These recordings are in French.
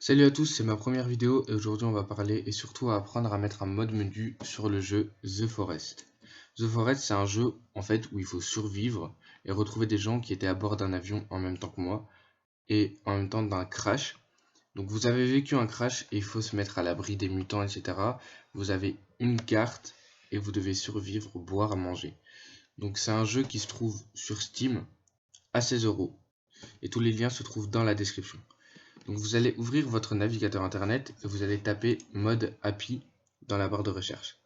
Salut à tous, c'est ma première vidéo et aujourd'hui on va parler et surtout apprendre à mettre un mode menu sur le jeu The Forest. The Forest, c'est un jeu en fait où il faut survivre et retrouver des gens qui étaient à bord d'un avion en même temps que moi et en même temps d'un crash. Donc vous avez vécu un crash et il faut se mettre à l'abri des mutants, etc. Vous avez une carte et vous devez survivre, boire, manger. Donc c'est un jeu qui se trouve sur Steam à 16 € et tous les liens se trouvent dans la description. Donc vous allez ouvrir votre navigateur internet et vous allez taper mode API dans la barre de recherche.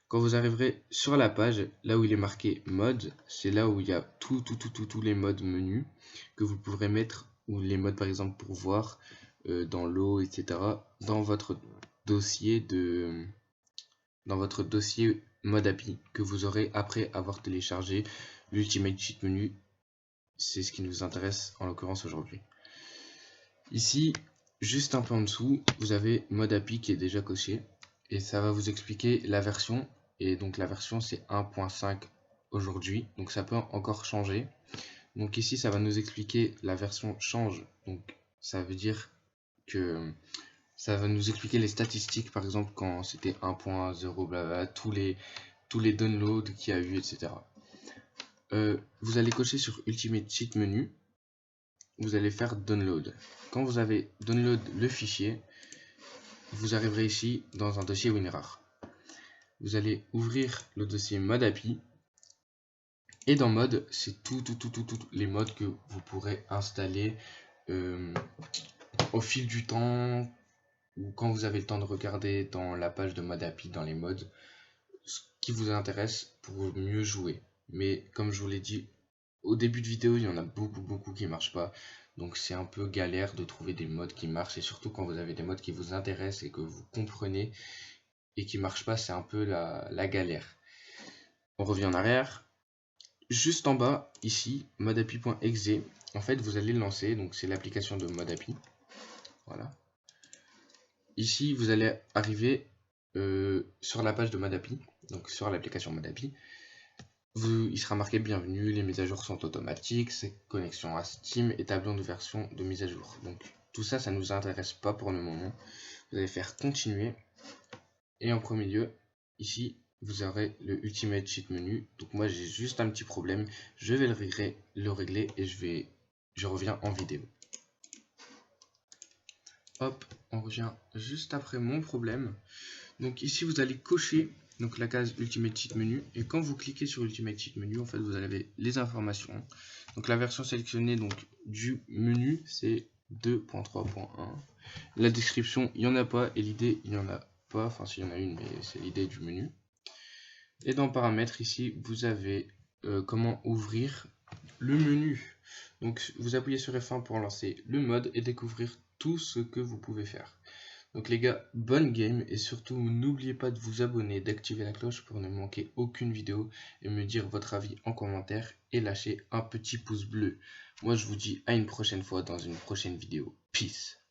Quand vous arriverez sur la page, là où il est marqué mode, c'est là où il y a tous les modes menus que vous pourrez mettre, ou les modes par exemple pour voir dans l'eau, etc. dans votre dossier mode API que vous aurez après avoir téléchargé l'Ultimate Cheat Menu. C'est ce qui nous intéresse en l'occurrence aujourd'hui. Ici, juste un peu en dessous, vous avez mode API qui est déjà coché et ça va vous expliquer la version. Et donc la version c'est 1.5 aujourd'hui, donc ça peut encore changer. Donc ici ça va nous expliquer la version change, donc ça veut dire que ça va nous expliquer les statistiques, par exemple quand c'était 1.0 blabla, tous les downloads qu'il y a eu, etc. Vous allez cocher sur Ultimate Cheat Menu. Vous allez faire download. Quand vous avez download le fichier, vous arriverez ici dans un dossier WinRAR. Vous allez ouvrir le dossier mode API et dans mode, c'est tous les modes que vous pourrez installer au fil du temps ou quand vous avez le temps de regarder dans la page de mode API dans les modes ce qui vous intéresse pour mieux jouer. Mais comme je vous l'ai dit au début de vidéo, il y en a beaucoup qui marchent pas. Donc c'est un peu galère de trouver des modes qui marchent. Et surtout quand vous avez des modes qui vous intéressent et que vous comprenez et qui marchent pas, c'est un peu la galère. On revient en arrière. Juste en bas, ici, modeapi.exe. En fait, vous allez le lancer. Donc c'est l'application de modeapi. Voilà. Ici, vous allez arriver sur la page de modeapi. Donc sur l'application modeapi. Il sera marqué bienvenue, les mises à jour sont automatiques, c'est connexion à Steam et tableau de version de mise à jour. Donc tout ça, ça ne nous intéresse pas pour le moment. Vous allez faire continuer. Et en premier lieu, ici, vous aurez le Ultimate Cheat Menu. Donc moi, j'ai juste un petit problème. Je vais le régler et je reviens en vidéo. Hop, on revient juste après mon problème. Donc ici, vous allez cocher donc la case Ultimate Cheat Menu et quand vous cliquez sur Ultimate Cheat Menu, en fait vous avez les informations. Donc la version sélectionnée donc du menu c'est 2.3.1. La description il n'y en a pas et l'idée il n'y en a pas, enfin s'il y en a une mais c'est l'idée du menu. Et dans paramètres ici vous avez comment ouvrir le menu. Donc vous appuyez sur F1 pour lancer le mode et découvrir tout ce que vous pouvez faire. Donc les gars, bonne game et surtout n'oubliez pas de vous abonner, d'activer la cloche pour ne manquer aucune vidéo et me dire votre avis en commentaire et lâcher un petit pouce bleu. Moi je vous dis à une prochaine fois dans une prochaine vidéo. Peace.